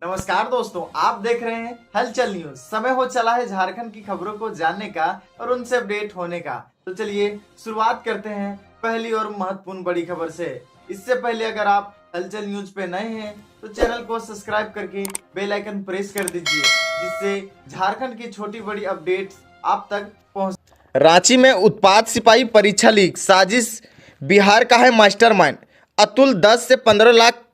नमस्कार दोस्तों, आप देख रहे हैं हलचल न्यूज। समय हो चला है झारखंड की खबरों को जानने का और उनसे अपडेट होने का। तो चलिए शुरुआत करते हैं पहली और महत्वपूर्ण बड़ी खबर से। इससे पहले अगर आप हलचल न्यूज पे नए हैं तो चैनल को सब्सक्राइब करके बेल आइकन प्रेस कर दीजिए, जिससे झारखंड की छोटी बड़ी अपडेट्स आप तक पहुंच। रांची में उत्पाद सिपाही परीक्षा लीक साजिश, बिहार का है मास्टरमाइंड। अतुल 10 से 15 लाख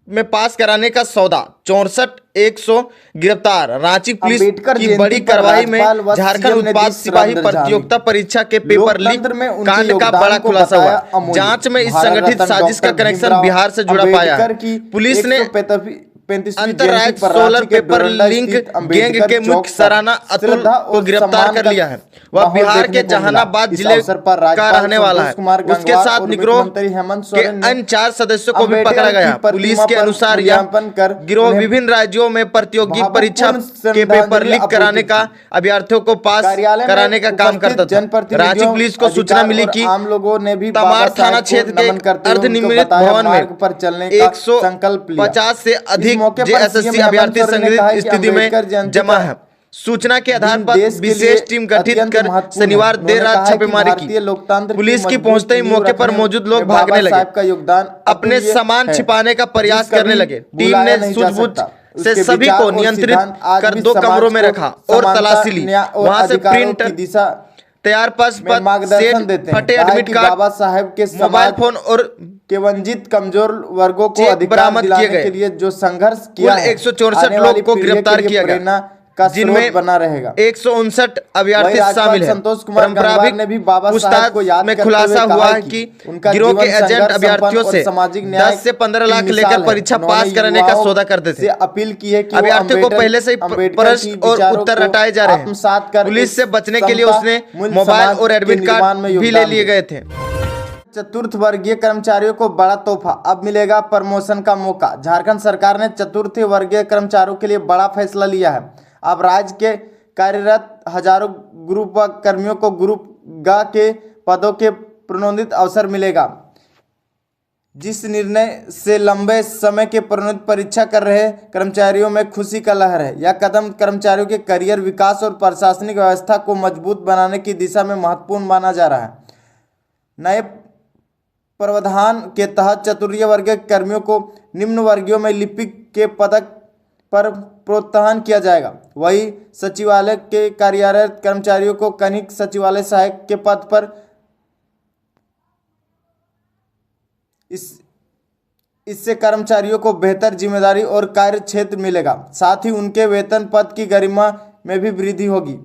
में पास कराने का सौदा, 64-100 गिरफ्तार। रांची पुलिस अंबेडकर की जयंती बड़ी पर कार्रवाई में राज्यपाल व झारखंड सीएम ने दी उत्पाद सिपाही श्रद्धांजलि। प्रतियोगिता परीक्षा के पेपर लीक लोकतंत्र में उनके कांड का योगदान बड़ा को खुलासा बताया हुआ। अमूल्य। जांच में इस भारत संगठित रत्न साजिश का डॉक्टर कनेक्शन भीमराव बिहार से जुड़ा पाया है। अंबेडकर की पुलिस ने 135वीं अंतरराज्य जयंती पर सोलर रांची के पेपर डोरंडा लिंक स्थित गैंग अंबेडकर के चौक मुख्य पर सराना अतुल श्रद्धा को और गिरफ्तार सम्मान कर का लिया है। वह माहौल बिहार देखने के को मिला। जहानाबाद इस जिले अवसर पर का राज्यपाल रहने वाला संतोष है। कुमार उसके गंगवार साथ और निग्रोह मुख्यमंत्री हेमंत के सोरेन ने अन्य 4 सदस्यों को भी पकड़ा अंबेडकर गया। की पुलिस प्रतिमा के पर अनुसार यह मूल्यांकन कर गिरोह उन्हें विभिन्न राज्यों में प्रतियोगी परीक्षा भावपूर्ण के पेपर श्रद्धांजलि लीक कराने आपूर्ति का, की। अभ्यर्थियों को पास कार्यालय कराने में का काम उपस्थित करता था। रांची जनप्रतिनिधियों, पुलिस को सूचना अधिकार मिली और कि आम लोगों ने भी बाबा तमार थाना साहेब को क्षेत्र के नमन करते हुए उनको अर्धनिर्मित बताया भवन में मार्ग पर चलने का संकल्प लिया। 150 से इस अधिक मौके पर जेएसएससी सीएम हेमंत अभ्यर्थी सोरेन ने कहा संदिग्ध कि स्थिति में अंबेडकर जयंती जमा का है। सूचना के आधार दिन पर देश के लिए विशेष टीम गठित अत्यंत कर महत्वपूर्ण है। शनिवार देर उन्होंने रात कहा है कि छापेमारी की। भारतीय लोकतंत्र की पुलिस की मजबूत पहुंचते ही नींव मौके पर रखने मौजूद लोग में भागने बाबा लगे, साहब का योगदान अपने अतुल्य सामान है, छिपाने का प्रयास जिस करने कभी लगे। टीम भुलाया ने नहीं जा सूझबूझ सकता। से उसके सभी विचार को और नियंत्रित सिद्धांत आज कर भी 2 कमरों समाज में को रखा और समानता, तलाशी ली। न्याय और वहां से अधिकारों की प्रिंटर, दिशा तैयार पास में मार्गदर्शन सेट, देते हैं। फटे कहा है एडमिट कि कार्ड, बाबा साहेब के मोबाइल समाज फोन और के वंचित कमजोर वर्गों को चेक अधिकार बरामद किए दिलाने गए। के लिए जो संघर्ष किया कुल है, 164 आने वाली लोग को पीढ़ी के गिरफ्तार लिए किया गया, प्रेरणा का स्रोत जिनमें बना रहेगा। 159 वही अभ्यर्थी राज्यपाल शामिल हैं। संतोष कुमार गंगवार ने भी बाबा साहेब पूछताछ को याद में करते हुए खुलासा कहा हुआ है है कि कि उनका गिरोह के जीवन एजेंट संघर्ष संपन्न अभ्यर्थियों और से सामाजिक न्याय 10 से 15 की लाख लेकर मिसाल है। परीक्षा उन्होंने पास कराने का युवाओं सौदा करते थे। से अपील की है कि वो अभ्यर्थियों को पहले से ही अंबेडकर की प्रश्न और विचारों उत्तर को रटाए जा रहे हैं। आत्मसात कर पुलिस एक से बचने के लिए समता उसने मूल्य मोबाइल समाज और के एडमिट निर्माण कार्ड में भी ले योगदान लिए दे। गए थे। चतुर्थ वर्गीय कर्मचारियों को बड़ा तोहफा, अब मिलेगा प्रमोशन का मौका। झारखंड सरकार ने चतुर्थ वर्गीय कर्मचारियों के लिए बड़ा फैसला लिया है। अब राज्य के कार्यरत हजारों ग्रुप व कर्मियों को ग्रुप ग के पदों के प्रोन्नत अवसर मिलेगा। जिस निर्णय से लंबे समय के प्रोन्नत परीक्षा कर रहे कर्मचारियों में खुशी का लहर है। यह कदम कर्मचारियों के करियर विकास और प्रशासनिक व्यवस्था को मजबूत बनाने की दिशा में महत्वपूर्ण माना जा रहा है। नए प्रावधान के तहत चतुर्थ वर्गीय कर्मियों को निम्न वर्गीयों में लिपिक के पदक पर प्रोत्साहन किया जाएगा। वही सचिवालय के कार्यरत कर्मचारियों को कनिष्ठ सचिवालय सहायक के पद पर इससे कर्मचारियों को बेहतर जिम्मेदारी और कार्य क्षेत्र मिलेगा। साथ ही उनके वेतन पद की गरिमा में भी वृद्धि होगी।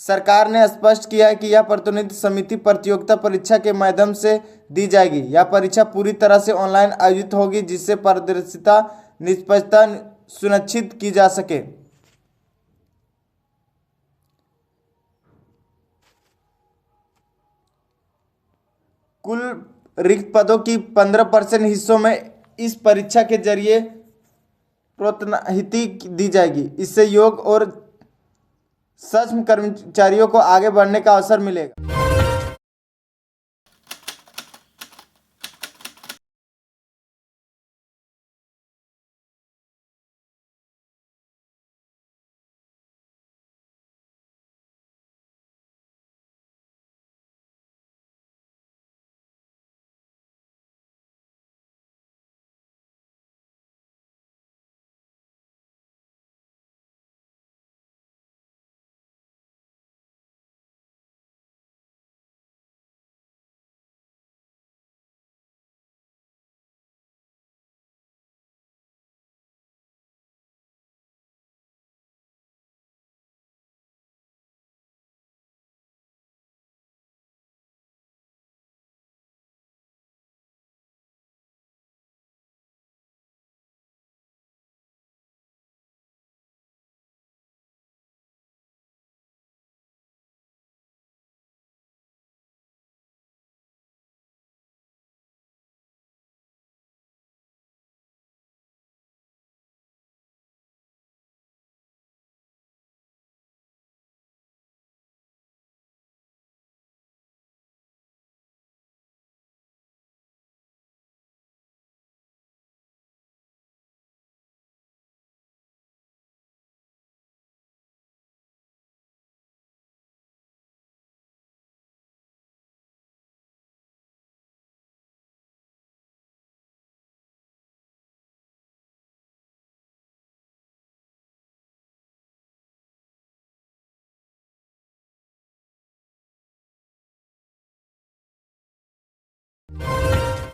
सरकार ने स्पष्ट किया है कि यह प्रतिनिधि समिति प्रतियोगिता परीक्षा के माध्यम से दी जाएगी। यह परीक्षा पूरी तरह से ऑनलाइन आयोजित होगी, जिससे पारदर्शिता, निष्पक्षता सुनिश्चित की जा सके। कुल रिक्त पदों की 15% हिस्सों में इस परीक्षा के जरिए प्रोत्साहिती दी जाएगी। इससे योग्य और सक्षम कर्मचारियों को आगे बढ़ने का अवसर मिलेगा।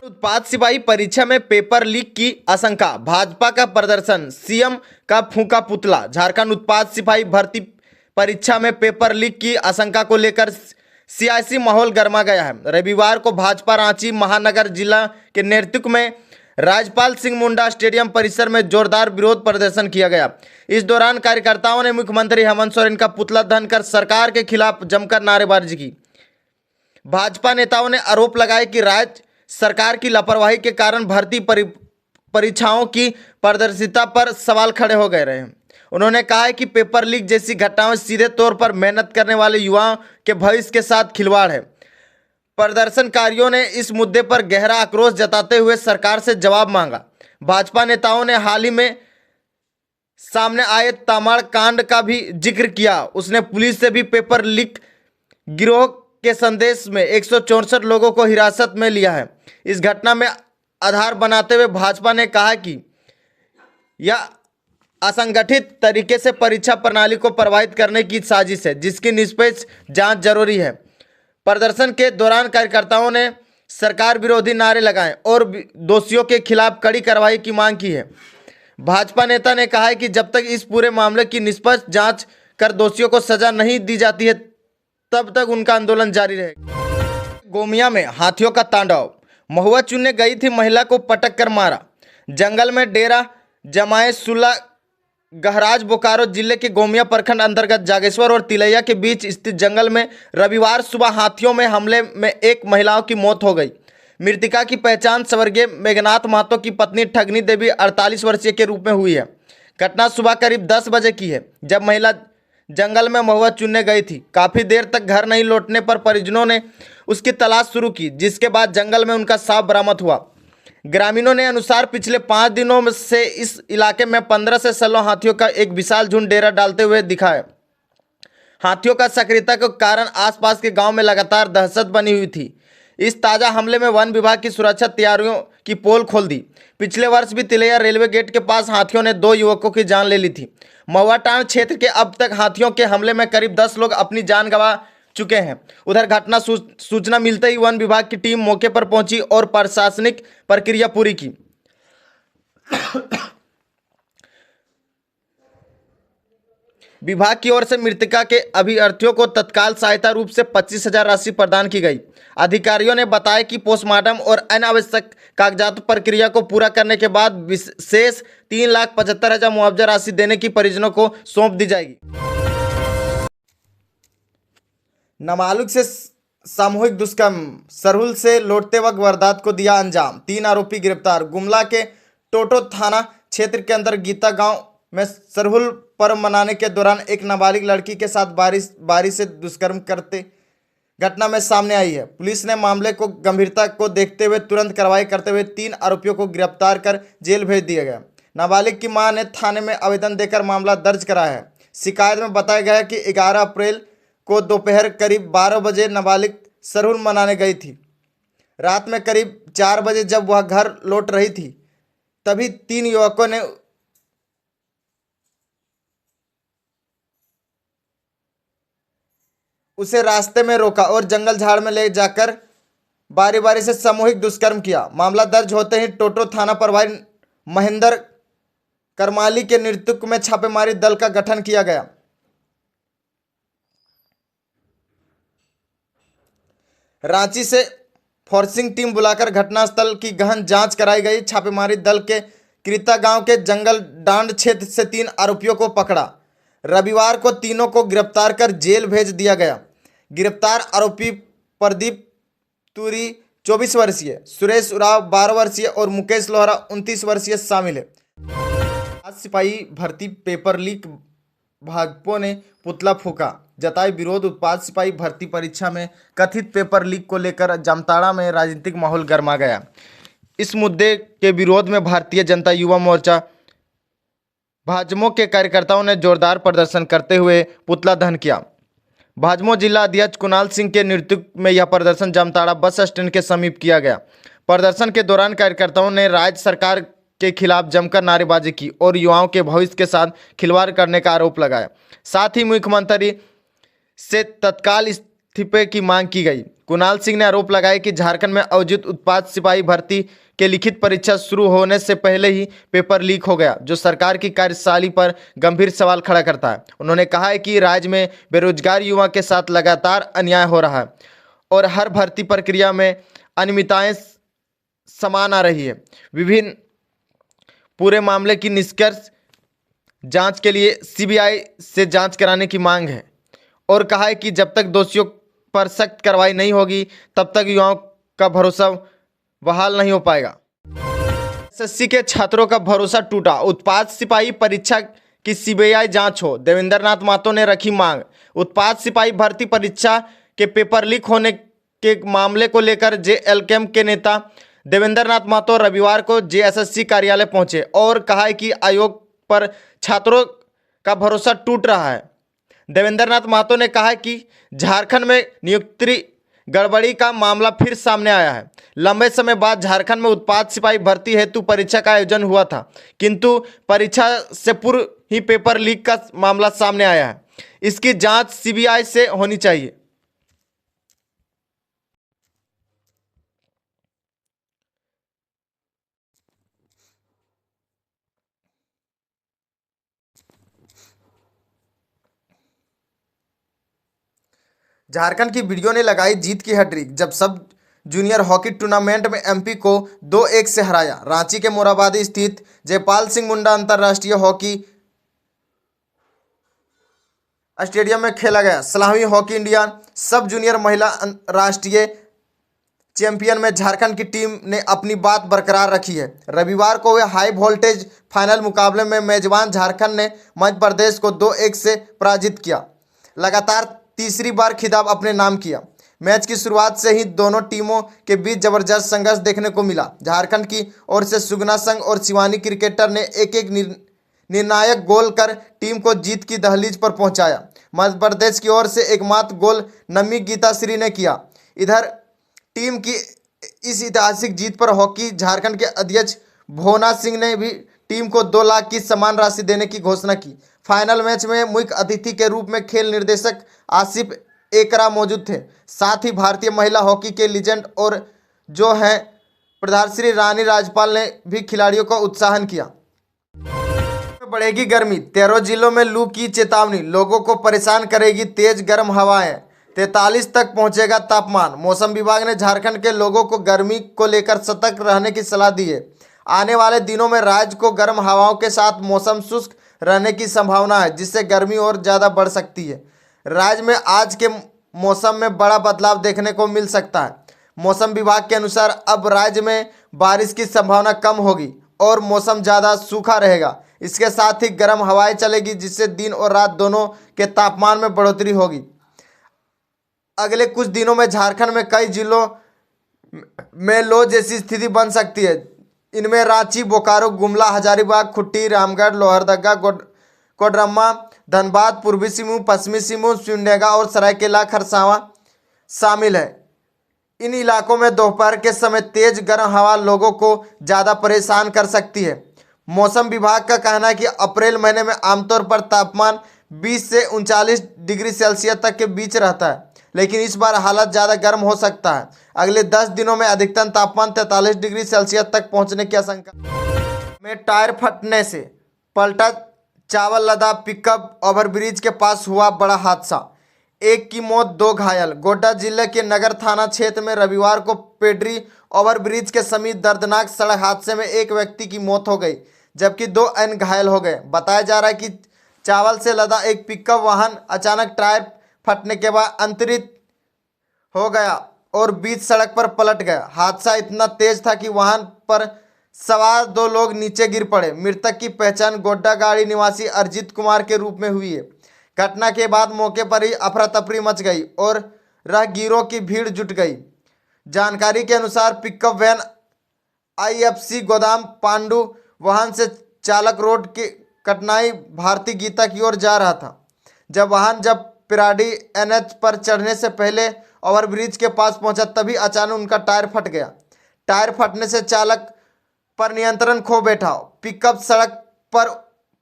उत्पाद सिपाही परीक्षा में पेपर लीक की आशंका, भाजपा का प्रदर्शन, सीएम का फूंका पुतला। झारखंड उत्पाद सिपाही भर्ती परीक्षा में पेपर लीक की आशंका को लेकर सियासी माहौल गर्मा गया है। रविवार को भाजपा रांची महानगर जिला के नेतृत्व में राजपाल सिंह मुंडा स्टेडियम परिसर में जोरदार विरोध प्रदर्शन किया गया। इस दौरान कार्यकर्ताओं ने मुख्यमंत्री हेमंत सोरेन का पुतला दहन कर सरकार के खिलाफ जमकर नारेबाजी की। भाजपा नेताओं ने आरोप लगाया कि राज्य सरकार की लापरवाही के कारण भर्ती परीक्षाओं की पारदर्शिता पर सवाल खड़े हो गए रहे। उन्होंने कहा है कि पेपर लीक जैसी घटनाएं सीधे तौर पर मेहनत करने वाले युवाओं के भविष्य के साथ खिलवाड़ है। प्रदर्शनकारियों ने इस मुद्दे पर गहरा आक्रोश जताते हुए सरकार से जवाब मांगा। भाजपा नेताओं ने हाल ही में सामने आए तमाड़ कांड का भी जिक्र किया। उसने पुलिस से भी पेपर लीक गिरोह के संदेश में 164 लोगों को हिरासत में लिया है। इस घटना में आधार बनाते हुए भाजपा ने कहा कि यह असंगठित तरीके से परीक्षा प्रणाली को प्रभावित करने की साजिश है, जिसकी निष्पक्ष जांच जरूरी है। प्रदर्शन के दौरान कार्यकर्ताओं ने सरकार विरोधी नारे लगाए और दोषियों के खिलाफ कड़ी कार्रवाई की मांग की है। भाजपा नेता ने कहा है कि जब तक इस पूरे मामले की निष्पक्ष जांच कर दोषियों को सजा नहीं दी जाती है, तब तक उनका आंदोलन जारी रहेगा। गोमिया में हाथियों का तांडव, महुआ चुनने गई थी महिला को पटक कर मारा। जंगल में डेरा जमाए सुल्ला गहराज बोकारो जिले के गोमिया प्रखंड अंतर्गत जागेश्वर और तिलैया के बीच स्थित जंगल में रविवार सुबह हाथियों में हमले में एक महिला की मौत हो गई। मृतिका की पहचान स्वर्गीय मेघनाथ महतो की पत्नी ठगनी देवी 48 वर्षीय के रूप में हुई है। घटना सुबह करीब 10 बजे की है, जब महिला जंगल में महुआ चुनने गई थी। काफ़ी देर तक घर नहीं लौटने पर परिजनों ने उसकी तलाश शुरू की, जिसके बाद जंगल में उनका शव बरामद हुआ। ग्रामीणों ने अनुसार पिछले 5 दिनों से इस इलाके में 15 से 16 हाथियों का एक विशाल झुंड डेरा डालते हुए दिखा है। हाथियों का सक्रियता के कारण आसपास के गांव में लगातार दहशत बनी हुई थी। इस ताज़ा हमले में वन विभाग की सुरक्षा तैयारियों की पोल खोल दी। पिछले वर्ष भी तिलैया रेलवे गेट के पास हाथियों ने 2 युवकों की जान ले ली थी। महुआटांड क्षेत्र के अब तक हाथियों के हमले में करीब 10 लोग अपनी जान गंवा चुके हैं। उधर घटना सूचना मिलते ही वन विभाग की टीम मौके पर पहुंची और प्रशासनिक प्रक्रिया पूरी की। विभाग की ओर से मृतका के अभ्यर्थियों को तत्काल सहायता रूप से 25,000 राशि प्रदान की गई। अधिकारियों ने बताया कि पोस्टमार्टम और अन्य आवश्यक कागजात प्रक्रिया को पूरा करने के बाद शेष 3,75,000 मुआवजा राशि देने की परिजनों को सौंप दी जाएगी। नाबालिग से सामूहिक दुष्कर्म, सरहुल से लौटते वक्त वारदात को दिया अंजाम, 3 आरोपी गिरफ्तार। गुमला के टोटो थाना क्षेत्र के अंदर गीता गांव में सरहुल पर्व मनाने के दौरान एक नाबालिग लड़की के साथ बारिश से दुष्कर्म करते घटना में सामने आई है। पुलिस ने मामले को गंभीरता को देखते हुए तुरंत कार्रवाई करते हुए 3 आरोपियों को गिरफ्तार कर जेल भेज दिया गया। नाबालिग की मां ने थाने में आवेदन देकर मामला दर्ज कराया है। शिकायत में बताया गया है कि 11 अप्रैल को दोपहर करीब 12 बजे नाबालिग सरहुल मनाने गई थी। रात में करीब 4 बजे जब वह घर लौट रही थी, तभी 3 युवकों ने उसे रास्ते में रोका और जंगल झाड़ में ले जाकर बारी बारी से सामूहिक दुष्कर्म किया। मामला दर्ज होते ही टोटो थाना प्रभारी महेंद्र करमाली के नेतृत्व में छापेमारी दल का गठन किया गया। रांची से फोर्सिंग टीम बुलाकर घटनास्थल की गहन जांच कराई गई। छापेमारी दल के कृता गांव के जंगल डांड क्षेत्र से 3 आरोपियों को पकड़ा। रविवार को तीनों को गिरफ्तार कर जेल भेज दिया गया। गिरफ्तार आरोपी प्रदीप तुरी 24 वर्षीय, सुरेश उराव 12 वर्षीय और मुकेश लोहरा 29 वर्षीय शामिल है। आज सिपाही भर्ती पेपर लीक, भाजपा ने पुतला फूंका, जताई विरोध। उत्पाद सिपाही भर्ती परीक्षा में कथित पेपर लीक को लेकर जामताड़ा में राजनीतिक माहौल गर्मा गया। इस मुद्दे के विरोध में भारतीय जनता युवा मोर्चा भाजपा के कार्यकर्ताओं ने जोरदार प्रदर्शन करते हुए पुतला दहन किया। भाजपा जिला अध्यक्ष कुणाल सिंह के नेतृत्व में यह प्रदर्शन जामताड़ा बस स्टैंड के समीप किया गया। प्रदर्शन के दौरान कार्यकर्ताओं ने राज्य सरकार के खिलाफ जमकर नारेबाजी की और युवाओं के भविष्य के साथ खिलवाड़ करने का आरोप लगाया। साथ ही मुख्यमंत्री से तत्काल इस्तीफे की मांग की गई। कुणाल सिंह ने आरोप लगाया कि झारखंड में आयोजित उत्पाद सिपाही भर्ती के लिखित परीक्षा शुरू होने से पहले ही पेपर लीक हो गया, जो सरकार की कार्यशैली पर गंभीर सवाल खड़ा करता है। उन्होंने कहा है कि राज्य में बेरोजगार युवा के साथ लगातार अन्याय हो रहा है और हर भर्ती प्रक्रिया में अनियमितताएं समान आ रही है। विभिन्न पूरे मामले की निष्कर्ष जांच के लिए सीबीआई से जांच कराने की मांग है और कहा है कि जब तक दोषियों पर सख्त कार्रवाई नहीं होगी तब तक युवाओं का भरोसा बहाल नहीं हो पाएगा। एसएससी के छात्रों का भरोसा टूटा, उत्पाद सिपाही परीक्षा की सीबीआई जांच हो, देवेंद्र नाथ महतो ने रखी मांग। उत्पाद सिपाही भर्ती परीक्षा के पेपर लीक होने के मामले को लेकर जेएलकेएम के नेता देवेंद्र नाथ महतो रविवार को जेएसएससी कार्यालय पहुंचे और कहा है कि आयोग पर छात्रों का भरोसा टूट रहा है। देवेंद्र नाथ महतो ने कहा कि झारखंड में नियुक्ति गड़बड़ी का मामला फिर सामने आया है। लंबे समय बाद झारखंड में उत्पाद सिपाही भर्ती हेतु परीक्षा का आयोजन हुआ था, किंतु परीक्षा से पूर्व ही पेपर लीक का मामला सामने आया है। इसकी जांच सीबीआई से होनी चाहिए। झारखंड की वीडियो ने लगाई जीत की हैट्रिक जब सब जूनियर हॉकी टूर्नामेंट में एमपी को 2-1 से हराया। रांची के मोराबादी स्थित जयपाल सिंह मुंडा अंतर्राष्ट्रीय हॉकी स्टेडियम में खेला गया सलामी हॉकी इंडिया सब जूनियर महिला राष्ट्रीय चैंपियन में झारखंड की टीम ने अपनी बात बरकरार रखी है। रविवार को हुए हाई वोल्टेज फाइनल मुकाबले में मेजबान झारखंड ने मध्य प्रदेश को 2-1 से पराजित किया, लगातार तीसरी बार खिताब अपने नाम किया। मैच की शुरुआत से ही दोनों टीमों के बीच जबरदस्त संघर्ष देखने को मिला। झारखंड की ओर से सुगना संघ और शिवानी क्रिकेटर ने एक एक निर्णायक गोल कर टीम को जीत की दहलीज पर पहुंचाया। मध्य प्रदेश की ओर से एकमात्र गोल नमी गीताश्री ने किया। इधर टीम की इस ऐतिहासिक जीत पर हॉकी झारखंड के अध्यक्ष भोना सिंह ने भी टीम को 2 लाख की सम्मान राशि देने की घोषणा की। फाइनल मैच में मुख्य अतिथि के रूप में खेल निर्देशक आसिफ एकरा मौजूद थे। साथ ही भारतीय महिला हॉकी के लीजेंड और जो हैं प्रधानश्री रानी राजपाल ने भी खिलाड़ियों का उत्साहन किया। बढ़ेगी गर्मी, 13 जिलों में लू की चेतावनी, लोगों को परेशान करेगी तेज गर्म हवाएं, 43 तक पहुंचेगा तापमान। मौसम विभाग ने झारखंड के लोगों को गर्मी को लेकर सतर्क रहने की सलाह दी है। आने वाले दिनों में राज्य को गर्म हवाओं के साथ मौसम शुष्क रहने की संभावना है, जिससे गर्मी और ज़्यादा बढ़ सकती है। राज्य में आज के मौसम में बड़ा बदलाव देखने को मिल सकता है। मौसम विभाग के अनुसार अब राज्य में बारिश की संभावना कम होगी और मौसम ज़्यादा सूखा रहेगा। इसके साथ ही गर्म हवाएं चलेगी, जिससे दिन और रात दोनों के तापमान में बढ़ोतरी होगी। अगले कुछ दिनों में झारखंड में कई जिलों में लो जैसी स्थिति बन सकती है। इनमें रांची, बोकारो, गुमला, हजारीबाग, खुट्टी, रामगढ़, लोहरदगा, कोडरमा, धनबाद, पूर्वी सिंहभूम, पश्चिमी सिंहभूम, सिमडेगा और सरायकेला खरसावां शामिल है। इन इलाकों में दोपहर के समय तेज गर्म हवा लोगों को ज़्यादा परेशान कर सकती है। मौसम विभाग का कहना है कि अप्रैल महीने में आमतौर पर तापमान 20 से 39 डिग्री सेल्सियस तक के बीच रहता है, लेकिन इस बार हालत ज़्यादा गर्म हो सकता है। अगले 10 दिनों में अधिकतम तापमान 43 डिग्री सेल्सियस तक पहुंचने की आशंका में टायर फटने से पलटा चावल लदा पिकअप, ओवरब्रिज के पास हुआ बड़ा हादसा, 1 की मौत 2 घायल। गोड्डा जिले के नगर थाना क्षेत्र में रविवार को पेडरी ओवरब्रिज के समीप दर्दनाक सड़क हादसे में 1 व्यक्ति की मौत हो गई, जबकि 2 अन्य घायल हो गए। बताया जा रहा है कि चावल से लदा एक पिकअप वाहन अचानक टायर फटने के बाद अंतरित हो गया और बीच सड़क पर पलट गया। हादसा इतना तेज था कि वाहन पर सवार 2 लोग नीचे गिर पड़े। मृतक की पहचान गोड्डा गाड़ी निवासी अरिजीत कुमार के रूप में हुई है। घटना के बाद मौके पर ही अफरा तफरी मच गई और राहगीरों की भीड़ जुट गई। जानकारी के अनुसार पिकअप वैन आईएफसी गोदाम पांडु वाहन से चालक रोड की कटनाई भारती गीता की ओर जा रहा था। जब पिराडी एनएच पर चढ़ने से पहले ओवरब्रिज के पास पहुंचा, तभी अचानक उनका टायर फट गया। टायर फटने से चालक पर नियंत्रण खो बैठा, पिकअप सड़क पर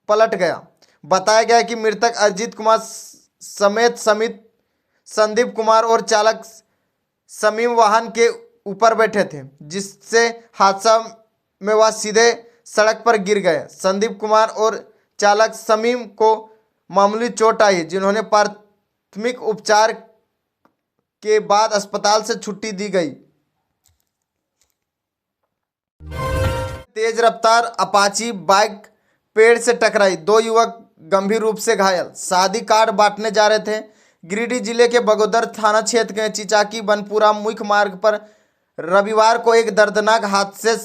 पलट गया। बताया गया कि मृतक अरिजीत कुमार संदीप कुमार और चालक समीम वाहन के ऊपर बैठे थे, जिससे हादसा में वह सीधे सड़क पर गिर गए। संदीप कुमार और चालक समीम को मामूली चोट आई, जिन्होंने प्राथमिक उपचार के बाद अस्पताल से छुट्टी दी गई। तेज रफ्तार अपाची बाइक पेड़ से टकराई, 2 युवक गंभीर रूप से घायल। शादी कार्ड बांटने जा रहे थे। गिरिडीह जिले के बगोदर थाना क्षेत्र के चिचाकी बनपुरा मुख्य मार्ग पर रविवार को एक दर्दनाक हादसे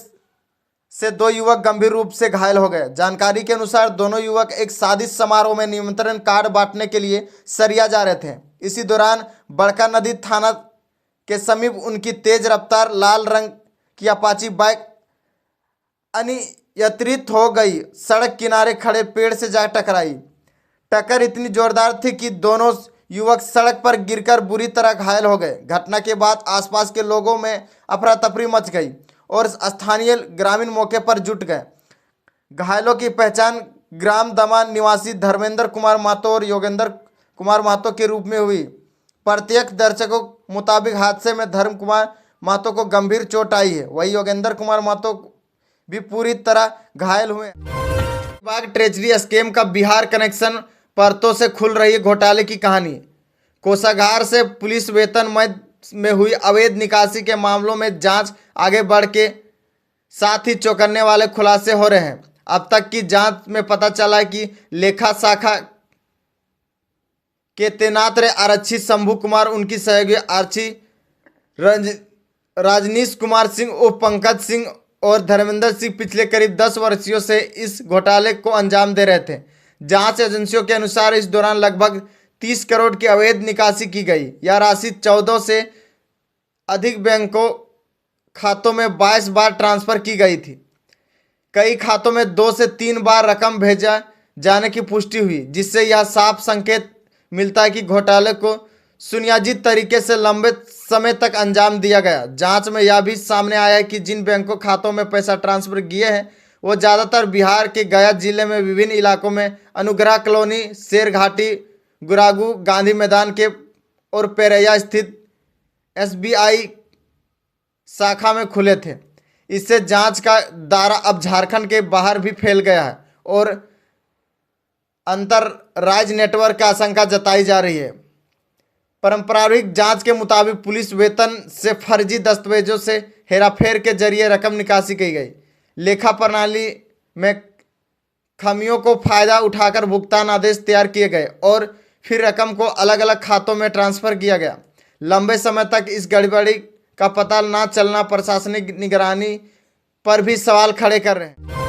से 2 युवक गंभीर रूप से घायल हो गए। जानकारी के अनुसार दोनों युवक एक शादी समारोह में निमंत्रण कार्ड बांटने के लिए सरिया जा रहे थे। इसी दौरान बड़का नदी थाना के समीप उनकी तेज रफ्तार लाल रंग की अपाची बाइक अनियंत्रित हो गई, सड़क किनारे खड़े पेड़ से जा टकराई। टक्कर इतनी जोरदार थी कि दोनों युवक सड़क पर गिरकर बुरी तरह घायल हो गए। घटना के बाद आसपास के लोगों में अफरा तफरी मच गई और स्थानीय ग्रामीण मौके पर जुट गए। घायलों की पहचान ग्राम दमा निवासी धर्मेंद्र कुमार महतो और योगेंद्र कुमार महतो के रूप में हुई। प्रत्यक्षदर्शियों के मुताबिक हादसे में धर्म कुमार महतो को गंभीर चोट आई है, वही योगेंद्र कुमार महतो भी पूरी तरह घायल हुए। विभाग ट्रेजरी स्कीम का बिहार कनेक्शन परतों से खुल रही है घोटाले की कहानी। कोषागार से पुलिस वेतन में हुई अवैध निकासी के मामलों में जांच आगे बढ़ के साथ ही चौंकाने वाले खुलासे हो रहे हैं। अब तक की जांच में पता चला कि लेखा शाखा के तैनात रहे आरक्षी शंभू कुमार, उनकी सहयोगी आरक्षी राजनीश कुमार सिंह उर्फ पंकज सिंह और धर्मेंद्र सिंह पिछले करीब 10 वर्षों से इस घोटाले को अंजाम दे रहे थे। जांच एजेंसियों के अनुसार इस दौरान लगभग 30 करोड़ की अवैध निकासी की गई। यह राशि 14 से अधिक बैंकों खातों में 22 बार ट्रांसफर की गई थी। कई खातों में 2 से 3 बार रकम भेजा जाने की पुष्टि हुई, जिससे यह साफ संकेत मिलता है कि घोटाले को सुनियोजित तरीके से लंबे समय तक अंजाम दिया गया। जांच में यह भी सामने आया है कि जिन बैंकों खातों में पैसा ट्रांसफर किए हैं वो ज़्यादातर बिहार के गया जिले में विभिन्न इलाकों में अनुग्रह कॉलोनी, शेरघाटी, गुरागू, गांधी मैदान के और पेरैया स्थित SBI शाखा में खुले थे। इससे जांच का दायरा अब झारखंड के बाहर भी फैल गया है और अंतर राज्य नेटवर्क की आशंका जताई जा रही है। पारंपरिक जांच के मुताबिक पुलिस वेतन से फर्जी दस्तावेजों से हेराफेर के जरिए रकम निकासी की गई। लेखा प्रणाली में खामियों को फायदा उठाकर भुगतान आदेश तैयार किए गए और फिर रकम को अलग अलग खातों में ट्रांसफर किया गया। लंबे समय तक इस गड़बड़ी का पता न चलना प्रशासनिक निगरानी पर भी सवाल खड़े कर रहे हैं।